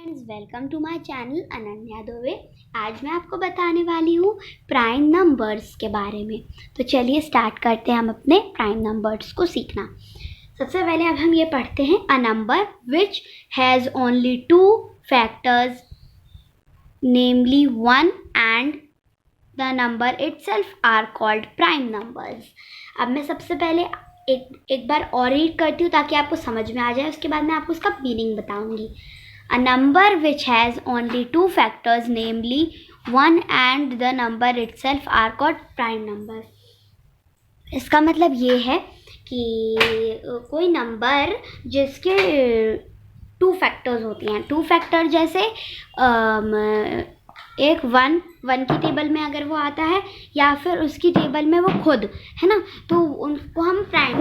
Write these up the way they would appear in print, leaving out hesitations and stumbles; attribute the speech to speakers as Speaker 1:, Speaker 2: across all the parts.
Speaker 1: Friends, welcome to my channel Ananya Dubey. आज मैं आपको बताने वाली हूँ प्राइम नंबर्स के बारे में। तो चलिए स्टार्ट करते हैं हम अपने प्राइम नंबर्स को सीखना। सबसे पहले अब हम ये पढ़ते हैं a number which has only two factors namely 1 and the number itself are called prime numbers. अब मैं सबसे पहले एक बार और रीड करती हूँ ताकि आपको समझ में आ जाए। उसके बाद मैं आपको उसका मीनिंग बताऊँगी। A number which has only two factors, namely 1 and the number itself, are called prime number. इसका मतलब ये है कि कोई नंबर जिसके टू फैक्टर्स होती हैं। टू फैक्टर जैसे एक वन की टेबल में अगर वो आता है या फिर उसकी टेबल में वो खुद है ना, तो उनको हम प्राइम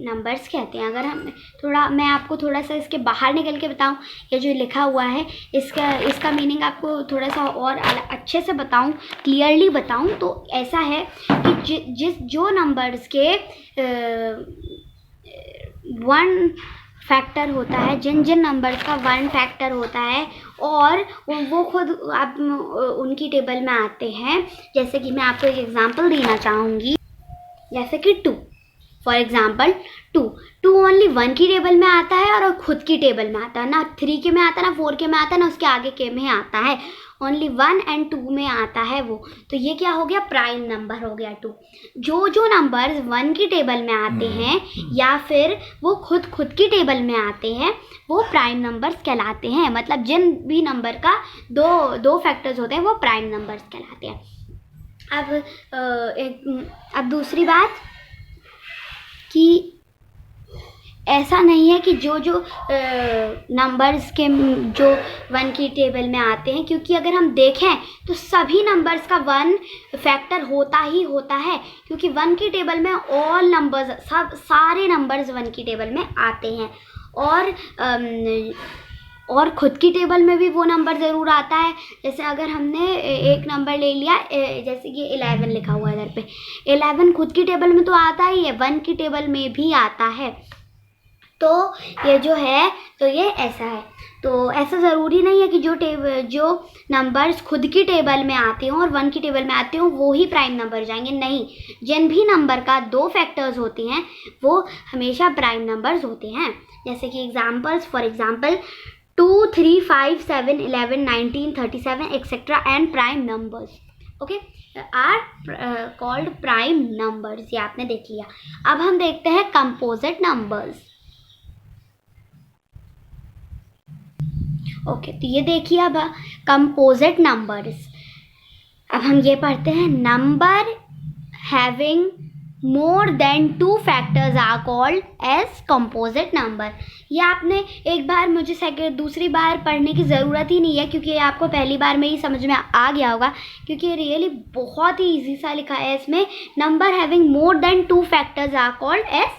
Speaker 1: नंबर्स कहते हैं। अगर मैं आपको थोड़ा सा इसके बाहर निकल के बताऊं, ये जो लिखा हुआ है इसका मीनिंग आपको थोड़ा सा और अच्छे से बताऊं, क्लियरली बताऊं, तो ऐसा है कि जो नंबर्स के वन फैक्टर होता है, जिन नंबर्स का 1 फैक्टर होता है और वो खुद आप उनकी टेबल में आते हैं। जैसे कि मैं आपको एक एग्जांपल देना चाहूँगी, जैसे कि 2 फॉर एग्जांपल 2 ओनली 1 की टेबल में आता है और खुद की टेबल में आता है, ना 3 के में आता है, ना 4 के में आता है, ना उसके आगे के में आता है, ओनली 1 एंड 2 में आता है वो। तो ये क्या हो गया? प्राइम नंबर हो गया 2। जो नंबर्स 1 की टेबल में आते हैं या फिर वो खुद की टेबल में आते हैं वो प्राइम नंबर्स कहलाते हैं। मतलब जिन भी नंबर का दो फैक्टर्स होते हैं वो प्राइम नंबर्स कहलाते हैं। अब दूसरी बात कि ऐसा नहीं है कि जो नंबर्स के जो 1 की टेबल में आते हैं, क्योंकि अगर हम देखें तो सभी नंबर्स का 1 फैक्टर होता ही होता है, क्योंकि 1 की टेबल में ऑल नंबर्स सारे नंबर्स 1 की टेबल में आते हैं और खुद की टेबल में भी वो नंबर ज़रूर आता है। जैसे अगर हमने एक नंबर ले लिया, जैसे कि 11 लिखा हुआ है इधर पे, 11 खुद की टेबल में तो आता ही है, 1 की टेबल में भी आता है। तो ये जो है, तो ये ऐसा है। तो ऐसा ज़रूरी नहीं है कि जो नंबर्स खुद की टेबल में आते हों और 1 की टेबल में आते हों वो ही प्राइम नंबर जाएंगे। नहीं, जिन भी नंबर का 2 फैक्टर्स होते हैं वो हमेशा प्राइम नंबर्स होते हैं। जैसे कि examples, for example 2, 3, 5, 7, 11, 19, 37 etcetera and prime numbers okay are called prime numbers. ये आपने देख लिया। अब हम देखते हैं कंपोजिट नंबर्स। ओके, तो ये देखिए अब कंपोजिट नंबर्स। अब हम ये पढ़ते हैं, number having more than 2 factors are called as composite number. ये आपने एक बार मुझे दूसरी बार पढ़ने की ज़रूरत ही नहीं है, क्योंकि ये आपको पहली बार में ही समझ में आ गया होगा, क्योंकि ये रियली बहुत ही ईजी सा लिखा है इसमें। Number having more than 2 factors are called as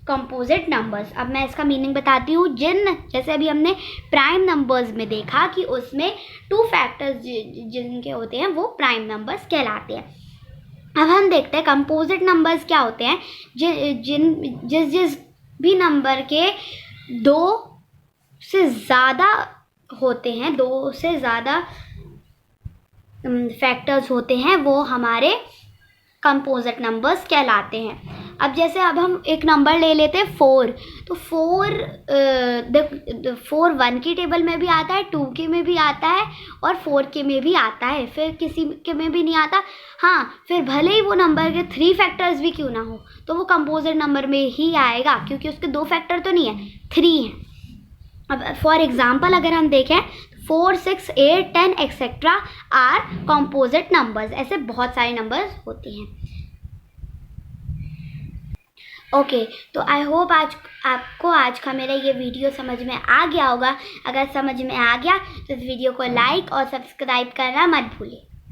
Speaker 1: composite numbers. अब मैं इसका मीनिंग बताती हूँ। जैसे अभी हमने प्राइम नंबर्स में देखा कि उसमें 2 फैक्टर्स जिनके होते हैं वो प्राइम नंबर्स कहलाते हैं। अब हम देखते हैं कंपोजिट नंबर्स क्या होते हैं। जिस भी नंबर के 2 से ज़्यादा होते हैं, 2 से ज़्यादा फैक्टर्स होते हैं, वो हमारे कंपोजिट नंबर्स कहलाते हैं। अब जैसे अब हम एक नंबर ले लेते हैं 4, तो 4 1 की टेबल में भी आता है, 2 के में भी आता है और 4 के में भी आता है, फिर किसी के में भी नहीं आता। हाँ, फिर भले ही वो नंबर के 3 फैक्टर्स भी क्यों ना हो, तो वो कंपोजिट नंबर में ही आएगा, क्योंकि उसके 2 फैक्टर तो नहीं है, 3 हैं। अब फॉर एग्जांपल अगर हम देखें 4, 6, 8, 10 एक्सेट्रा आर कंपोजिट नंबर्स। ऐसे बहुत सारे नंबर्स होते हैं। ओके, तो आई होप आपको आज का मेरा ये वीडियो समझ में आ गया होगा। अगर समझ में आ गया तो इस वीडियो को लाइक और सब्सक्राइब करना मत भूलिए।